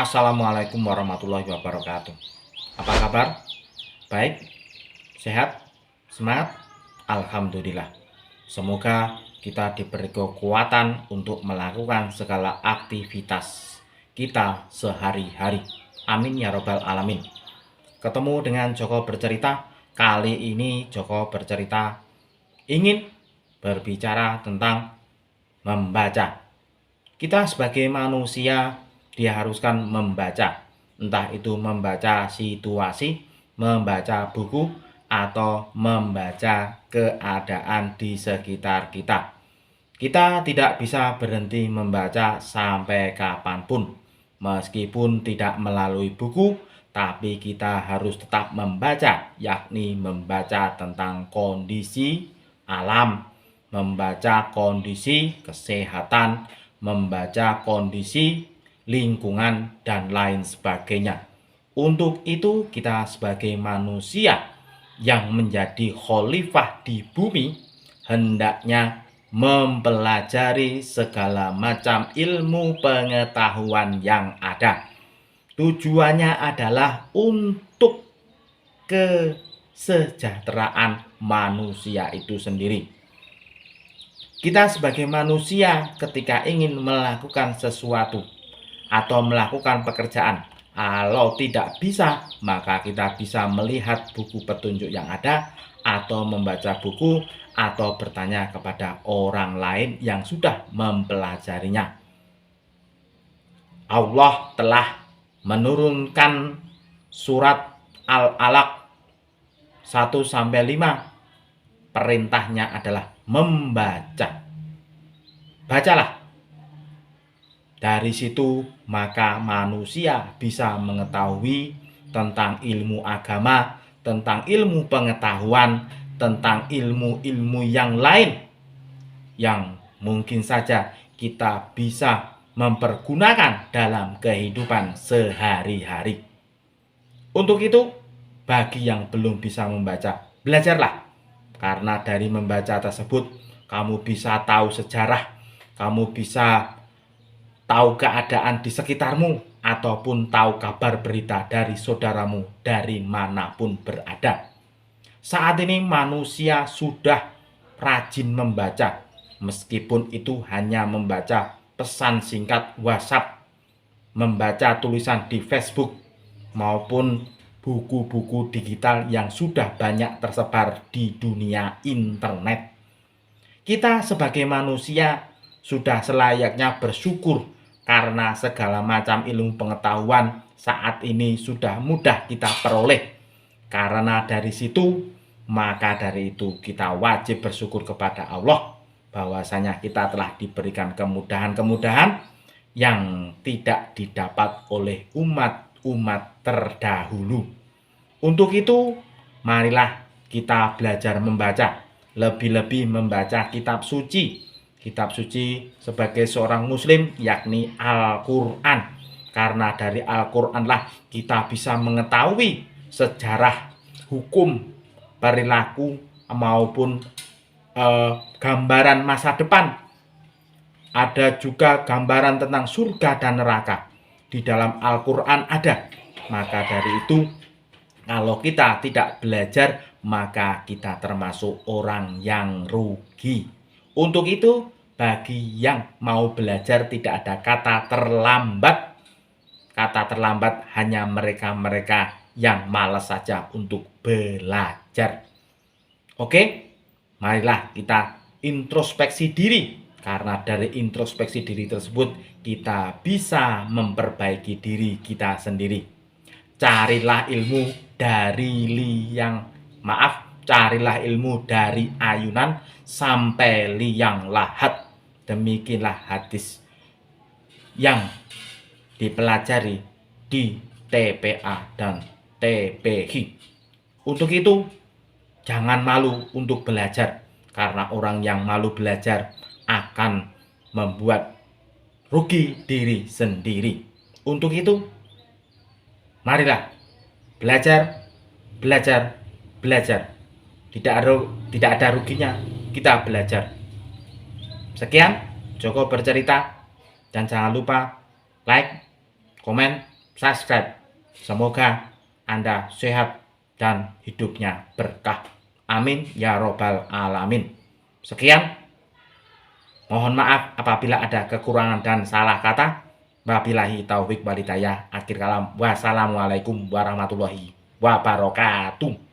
Assalamualaikum warahmatullahi wabarakatuh. Apa kabar? Baik? Sehat? Semangat? Alhamdulillah. Semoga kita diberi kekuatan untuk melakukan segala aktivitas kita sehari-hari. Amin ya robbal alamin. Ketemu dengan Joko bercerita. Kali ini Joko bercerita ingin berbicara tentang membaca. Kita sebagai manusia diharuskan membaca, entah itu membaca situasi, membaca buku, atau membaca keadaan di sekitar kita. Kita tidak bisa berhenti membaca sampai kapanpun. Meskipun tidak melalui buku, tapi kita harus tetap membaca, yakni membaca tentang kondisi alam, membaca kondisi kesehatan, membaca kondisi lingkungan, dan lain sebagainya. Untuk itu, kita sebagai manusia yang menjadi khalifah di bumi hendaknya mempelajari segala macam ilmu pengetahuan yang ada. Tujuannya adalah untuk kesejahteraan manusia itu sendiri. Kita sebagai manusia ketika ingin melakukan sesuatu atau melakukan pekerjaan, kalau tidak bisa, maka kita bisa melihat buku petunjuk yang ada, atau membaca buku, atau bertanya kepada orang lain yang sudah mempelajarinya. Allah telah menurunkan surat Al-Alaq 1-5. Perintahnya adalah membaca. Bacalah. Dari situ maka manusia bisa mengetahui tentang ilmu agama, tentang ilmu pengetahuan, tentang ilmu-ilmu yang lain yang mungkin saja kita bisa mempergunakan dalam kehidupan sehari-hari. Untuk itu, bagi yang belum bisa membaca, belajarlah. Karena dari membaca tersebut, kamu bisa tahu sejarah, kamu bisa tahu keadaan di sekitarmu, ataupun tahu kabar berita dari saudaramu dari manapun berada. Saat ini manusia sudah rajin membaca, meskipun itu hanya membaca pesan singkat WhatsApp, membaca tulisan di Facebook, maupun buku-buku digital yang sudah banyak tersebar di dunia internet. Kita sebagai manusia sudah selayaknya bersyukur karena segala macam ilmu pengetahuan saat ini sudah mudah kita peroleh. Karena dari situ, maka dari itu kita wajib bersyukur kepada Allah bahwasanya kita telah diberikan kemudahan-kemudahan yang tidak didapat oleh umat terdahulu. Untuk itu, marilah kita belajar membaca, lebih-lebih membaca kitab suci. Kitab suci sebagai seorang muslim yakni Al-Quran. Karena dari Al-Quranlah kita bisa mengetahui sejarah, hukum, perilaku, maupun gambaran masa depan. Ada juga gambaran tentang surga dan neraka. Di dalam Al-Quran ada. Maka dari itu, kalau kita tidak belajar, maka kita termasuk orang yang rugi. Untuk itu, bagi yang mau belajar tidak ada kata terlambat. Kata terlambat hanya mereka-mereka yang malas saja untuk belajar. Oke, marilah kita introspeksi diri. Karena dari introspeksi diri tersebut, kita bisa memperbaiki diri kita sendiri. Carilah ilmu dari carilah ilmu dari ayunan sampai liang lahat. Demikianlah hadis yang dipelajari di TPA dan TPH. Untuk itu, jangan malu untuk belajar, karena orang yang malu belajar akan membuat rugi diri sendiri. Untuk itu, marilah belajar. Tidak ada ruginya kita belajar. Sekian Joko bercerita, dan jangan lupa like, komen, subscribe. Semoga Anda sehat dan hidupnya berkah. Amin ya robbal alamin. Sekian. Mohon maaf apabila ada kekurangan dan salah kata. Wabillahi taufik walhidayah. Akhir kalam. Wassalamualaikum warahmatullahi wabarakatuh.